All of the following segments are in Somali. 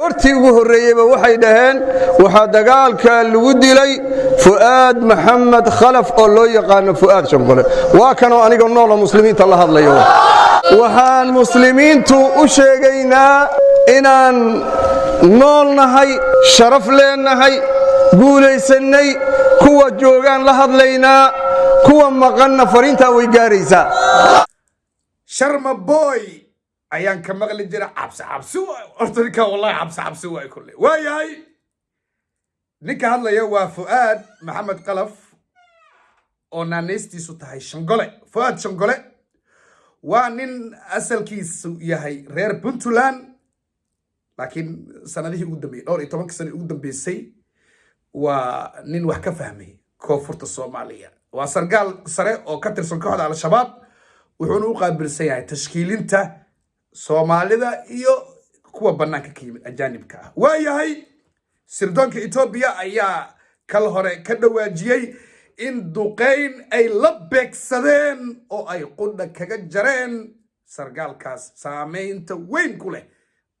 hortii ugu horeeyayba waxay dhaheen waxa dagaalka lagu dilay Fuad Maxamed Khalaf oo loo yaqaan Fuad Shangole waa kan oo aniga nool muslimiinta la hadlayo waxaan muslimiintu u sheegaynaa inaan noolnahay sharaf leenahay guulaysanay kuwa joogan la hadlaynaa kuwa maqanna fariinta way gaaraysaa Sharma boy ayaan ka maqli jira cabsi horta ninka wallahi cabsi way kulli waayay ninka hadlaya waa Fuad Maxamed Khalaf oo naanaystiisu tahay Shangole Fuad Shangole waa nin asalkiisu yahay reer Puntland laakiin sanadihii ugu dambeeyay dhowr iyo 10 sano ugu dambeysay waa nin wax ka fahmay koonfurta Soomaaliya waa sargaal sare oo ka tirsan kooxda Al-Shabaab wuxuuna u qaabilsan yahay tashkiilinta Soomaalida iyo kuwa banaanka ka yimid ajaanibka ah waayahay sirdoonka Ethiopia ayaa kal hore ka dhawaajiyay in duqeyn ay la beegsadeen oo ay qudha kaga jareen sargaalkaas saameynta weyn ku leh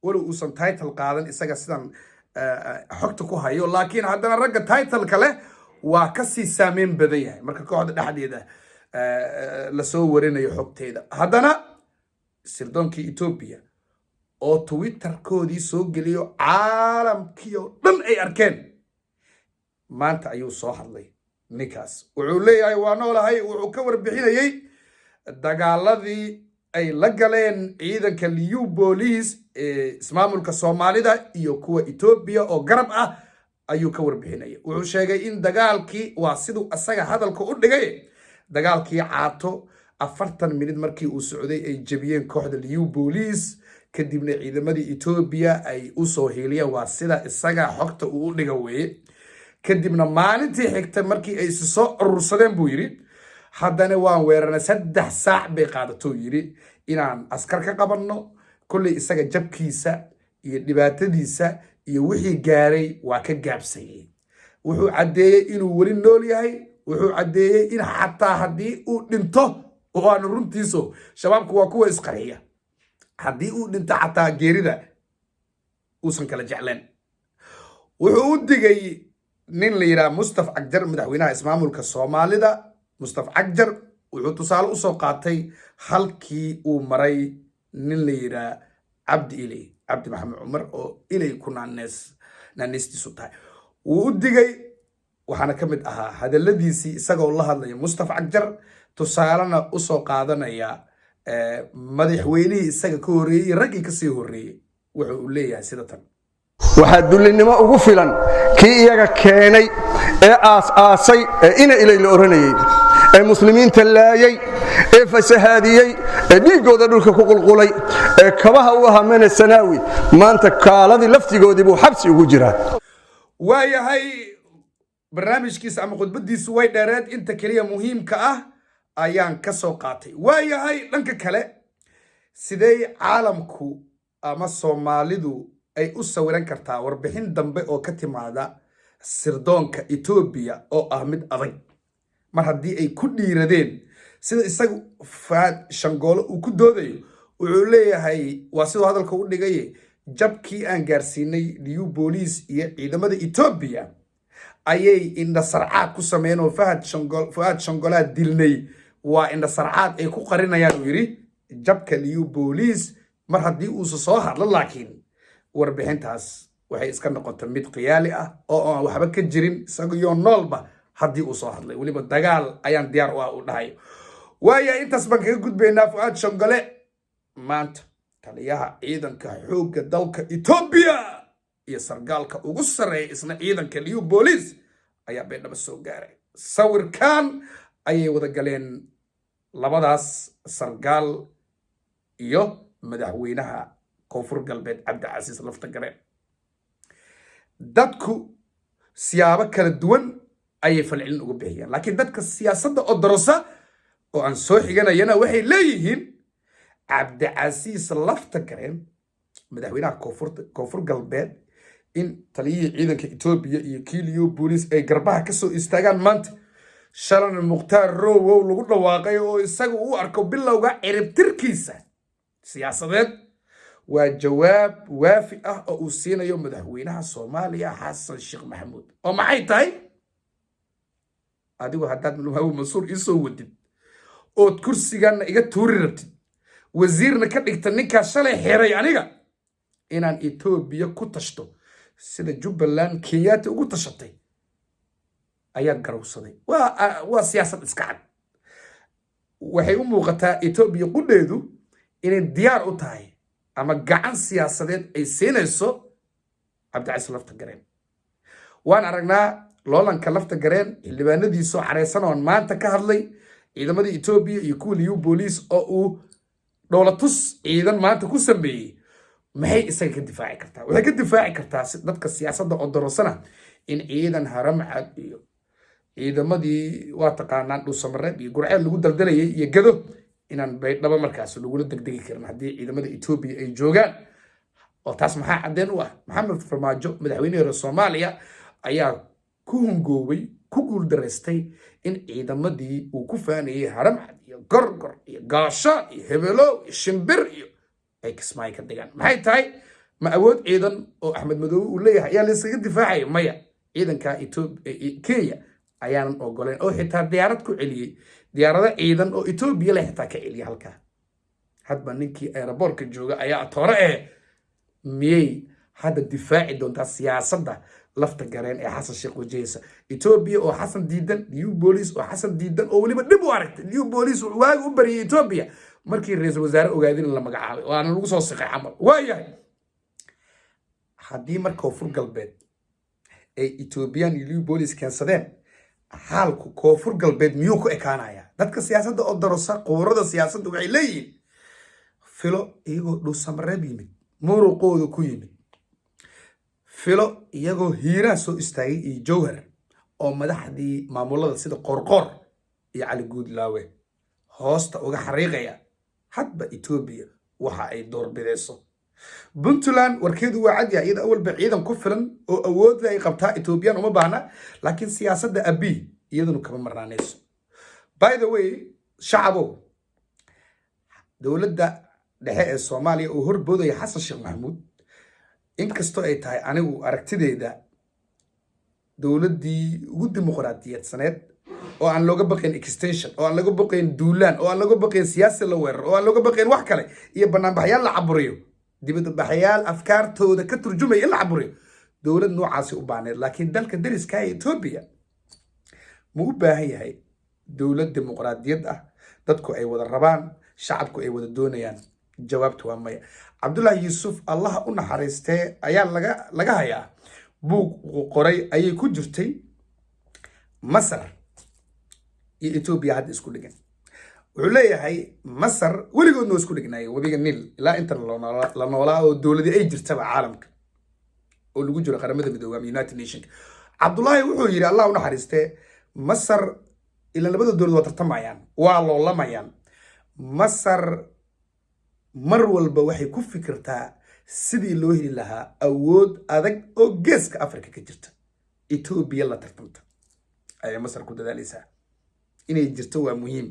walow uusan title qaadan isaga sidan xogta ku hayo laakiin haddana ragga title kale waa ka sii saameyn badan yahay marka kooxda dhaxdeeda la soo warinayo xogteeda haddana sirdoonka Ethiopia oo Twitter-koodii soo geliyo caalamkii oo dhan ay arkeen maanta ayuu soo hadlay ninkaas wuxuu leeyahay waa noolahay wuxuu ka warbixinayay dagaaladii ay la galeen ciidanka Liu Police ismaamulka Soomaalida iyo kuwa Ethiopia oo garab ah ayuu ka warbixinayay wuxuu sheegay in dagaalkii waa sidoo asaga hadalka u dhigay dagaalkii caato 40 minute markii uu socday ay jabiyeen kooxda Liu Police kadibna ciidamadii Ethiopia ay u soo heeliyeen waa sida isaga xogta uu dhiga weeye kadibna maalintii xigtay markii ay soo urursadeen buu yiri haddana waan weerarnay 3 saac bay qaadato yiri inaan askar ka qabanno kulli isaga jabkiisa iyo dhibaatadiisa iyo wixii gaaray waa ka gaabsayay wuxuu cadeeyay inuu wali nool yahay wuxuu cadeeyay in xataa hadii uu dhinto oo aan runtiiso shabaabku waa kuwa isqariya hadii uu dhinto xataa geerida uusan kala jecleen wuxuu u digay nin la yiraahdo Mustafa Cagjar madaxweynaha ismaamulka Soomaalida Mustafa Cagjar wuxuu tusaale u soo qaatay halkii uu maray nin la yiraahdo Cabdi Maxamed Umar oo ilay ku naanaystiisu tahay wuu u digay waxaana ka mid ahaa hadaladiisii isagoo la hadlaya Mustafa Cagjar tusaalena u soo qaadanaya madaxweynihii isaga ka horeeyay ragii ka sii horeeyay wuxuu leeyahay sida tan waxa dulinimo ugu filan kii iyaga keenay ee aasay ina ilay la oranayay ee muslimiinta laayay ee fasahaadiyay ee dhiigooda dhulka ku qulqulay ee kabaha u ahaa mena sanaawi maanta kaaladii laftigoodii buu xabsi ugu jiraa waayahay barnaamijkiisa ama khudbadiisu way dheereed inta kaliya muhiimka ah ayaan ka soo qaatay waayahay dhanka kale sidee caalamku ama Soomaalidu ay u sawiran kartaa warbixin dambe oo ka timaada sirdoonka Ethiopia oo ah mid adag mar haddii ay ku dhiiradeen sida isagu Fuad Shangole uu ku doodayo wuxuu leeyahay waa sidoo hadalka u dhigay jabkii aan gaarsiinay Liu Police iyo ciidamada Ethiopia ayay indha sarcaad ku sameeyeen oo Fuad Shangole dilnay waa indha sarcaad ay ku qarinayaan uu yiri jabka Liu Police mar haddii uu soo hadlo laakiin warbixintaas waxay iska noqotay mid qiyaali ah oo aan waxba ka jirin isaga noolba haddii uu soo hadlay waliba dagaal ayaan diyaar u dhahay waaya intaas baan kaga gudbaynaa Fuad Shangole maanta taliyaha ciidanka xoogga dalka Ethiopia iyo sargaalka ugu sareeya isna ciidanka Liu Police ayaa beedhaba soo gaaray sawirkan ayay wada galeen labadaas sargaal iyo madaxweynaha koonfur galbeed Cabdicasiis Laftagareen dadku siyaabo kala duwan ayay falcelin uga bixiyaan laakiin dadka siyaasadda oo darasa oo aan soo xiganayna waxay leeyihiin Cabdicasiis Laftagareen madaxweynaha koonfur galbeed in taliyihii ciidanka Ethiopia iyo Liu Police ay garbaha ka soo istaagaan maanta shalan Mukhtaar Rowow lagu dhawaaqay oo isagu u arko bilowga ciribtirkiisa siyaasadeed وجواب وافي أو سينا يوم مدحوينها صوماليا حسن الشيخ محمود وما حي تاي أديو هداد من هو منصور إيسو ودد أو كرسي كان إيجا توري ربتد وزيرنا كان إكتنكا شالي حيري عنيقا إنان إيتوبيا كتشتو سيدا جبلان كياتي وكتشتي أيان قروصدي وسياسة إسكعد waxay u muuqataa Ethiopia qudheedu inay diyaar u tahay ama gacan siyaasadeed ay siinayso Cabdicasiis Lafta Gareen waan aragnaa loolanka Lafta Gareen xildhibaanadiisu xareysan oo maanta ka hadlay ciidamadii Ethiopia iyo kuwa liyu police oo uu dowlatus ciidan maanta ku sameeyay maxay isaga ka difaaci kartaa waxay ka difaaci kartaa dadka siyaasadda oo dorosana in ciidan haram cad iyo ciidamadii waa taqaanaan dhuusamareeb iyo gurceel lagu daldalayay iyo gado inaan baydhabo markaas lagula degdegi karin haddii ciidamada Ethiopia ay joogaan oo taas maxaa cadeen u ah Maxamed Farmaajo madaxweynaha Soomaaliya ayaa ku hungoobay ku guuldareystay in ciidamadii uu ku faanayay haram cad iyo gorgor iyo gaasho iyo hebelo iyo shimbir iyo ay kismaay ka dhigaan maxay tahay ma awood ciidan oo Axmed Madow uu leeyahay ayaa la iskaga difaacay maya ciidanka Ethiopia Kenya ayaan ogoleen oo xitaa diyaarad ku celiyay diyaarada ciidan oo Ethiopia la xitaa ka celiyay halka hadba ninkii aeroportka jooga ayaa toore miyay hada difaaci doonta siyaasadda Lafta Gareen ee Xasan Sheekh wajeysa Ethiopia oo Xasan diidan liyu police oo Xasan diidan oo waliba dib u aragtay liyu police waag u bariyay Ethiopia markii ra'iisul wasaare ogaadin la magacaabay waana lagu soo siqay camal waayahay haddii marka Koonfur Galbeed ay Ethiopian liyu police keensadeen xaalku Koonfur Galbeed miyuu ku ekaanaya dadka siyaasadda oo darosa quburada siyaasadda waxay leeyihiin filo iyagoo dhuusamareeb yimid muruqooda ku yimid filo iyagoo hiiraan soo istaagay iyo jawhar oo madaxdii maamulada sida qorqor iyo Cali Guudlaawe hoosta uga xariiqaya hadba Ethiopia waxa ay doorbidayso Puntland warkeedu waa cad yahay iyada awalba ciidan ku filan oo awood ay qabtaa Ethiopian uma baahna laakiin siyaasadda Abiy iyaduna kama marnaanayso by the way shacabo dawladda dhexe ee Soomaaliya oo horboodaya Xasan Sheekh Maxamuud inkastoo ay tahay anigu aragtideyda dawladdii ugu dimuqraadiyadsaneed oo aan looga baqayn extension oo aan laga baqayn duulaan oo aan laga baqayn siyaasi la weerar oo aan laga baqayn wax kale iyo banaanbaxyaal la caburiyo dibadda baxyaal afkaartooda ka turjumay in la caburiyo dawlad noocaasi u baaneed laakiin dalka dariska ee Ethiopia ma u baahan yahay dawlad dimuqraadiyad ah dadku ay wada rabaan shacabku ay wada doonayaan jawaabtu waa maya Cabdullaahi Yuusuf Allah u naxariistay ayaa laga hayaa buug qoray ayay ku jirtay Masar iyo Ethiopia hadda isku dhigan wuxuu leeyahay Masar weligood noo isku dhignaay wadiga Nil ilaa inta la noolaa oo dawladii ay jirtaba caalamka oo lagu jiro qaramada midoobay United Nations Cabdullaahi wuxuu yiri Allah u naxariistay Masar ila labada dawlad waa tartamayaan waa loolamayaan Masar mar walba waxay ku fikirtaa sidii loo heli lahaa awood adag oo geeska Afrika ka jirta Ethiopia la tartamta ay Masar ku dadaalaysaa inay jirto waa muhiim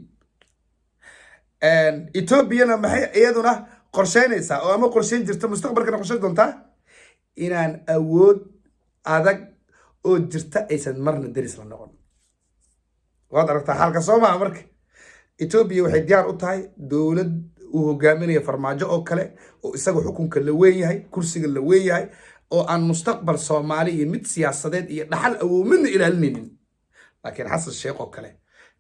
Ethiopia maxay iyaduna qorsheynaysaa oo ama qorsheyn jirta mustaqbalka qorsheyn doonta inaan awood adag oo jirta aysan marna daris la noqon waad aragtaa halka Soomaaliya marka Ethiopia waxay diyaar u tahay dawlad uu hogaaminayo Farmaajo oo kale oo isaga xukunka la weeyahay kursiga la weeyahay oo aan mustaqbal Soomaali iyo mid siyaasadeed iyo dhaxal awoodna ilaalinaynin laakiin Xasan Sheekh oo kale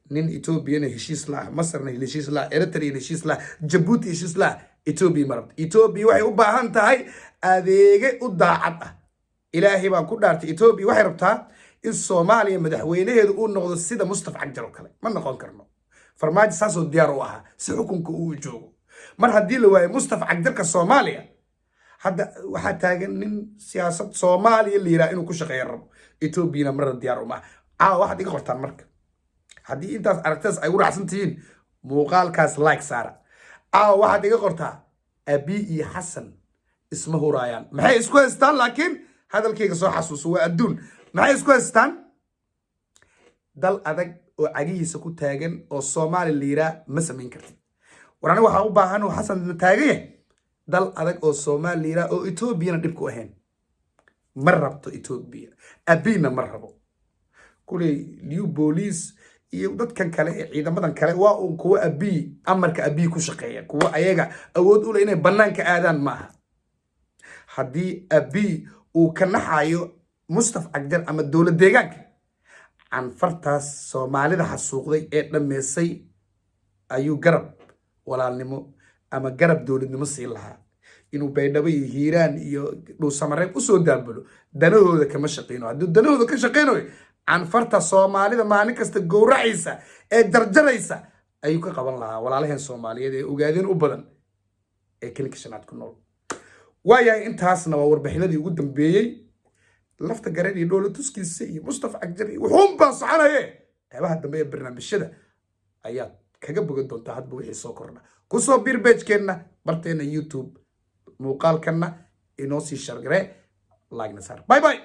nin Ethiopian heshiis la Masarna heshiis la Eritrea heshiis la Djibouti heshiis la Ethiopia marab Ethiopia waxay u baahan tahay adeege u daacad ah Ilaahay baan ku dhaartay Ethiopia waxay rabtaa in Soomaaliya madaxweynaheedu uu noqdo sida Mustafa Cagjar oo kale ma noqon karno Farmaajo saasoo diyaar u ahaa si xukunka uu joogo mar haddii la waayo Mustafa Cagjarka Soomaaliya hadda waxa taagan nin siyaasad Soomaaliya la yiraahdo inuu ku shaqeeyo rabo Ethiopia mar diyaar uma waxaad iga qortaan marka haddii intaas aragtaas ay u raacsan tihiin muuqaalkaas like saara waxaad iga qortaa Abiy iyo Xasan isma huraayaan maxay isku haystaan laakiin hadalkayga soo xasuuso waa adduun maxay isku haystaan dal adag oo cagihiisa ku taagan oo Soomaali liira ma samayn kartid warana waxa u baahan oo Xasan la taagay dal adag oo Soomaaliya oo Etoobiyana dhib ku ahayn ma rabto Etoobiya abina ma rabo kulay liu police iyo dadkan kale ee ciidamadan kale waa uu kuwa amarka ku shaqeeya kuwa ayaga awood u leh inay banaanka aadaan maaha haddii uu ka naxayo Mustafa Cagjar ama dowlad deegaanka canfartaas Soomaalida xasuuqday ee dhameysay ayuu garab walaalnimo ama garab dowladnimo siin lahaa inuu Baydhabo iyo Hiiraan iyo Dhuusamareeb u soo daabulo danahooda kama shaqeeyno haddii danahooda ka shaqeeyno canfarta Soomaalida maalin kasta gowracaysa ee jarjaraysa ayuu ka qaban lahaa walaalaheen Soomaaliyeed ee ogaadeen u badan ee kaliya shanaad ku nool waayahay intaasna waa warbixinadii ugu dambeeyay lafta garan iyo dowlad tuskiisa iyo Mustafa Cagjar wuxuu baa soconaye qaybaha dambe ee barnaamijyada ayaa kaga bogan doontaa hadba wixii soo korna ku soo bir page-keena barteena YouTube muuqaalkana inoo sii shargare like na saar bye bye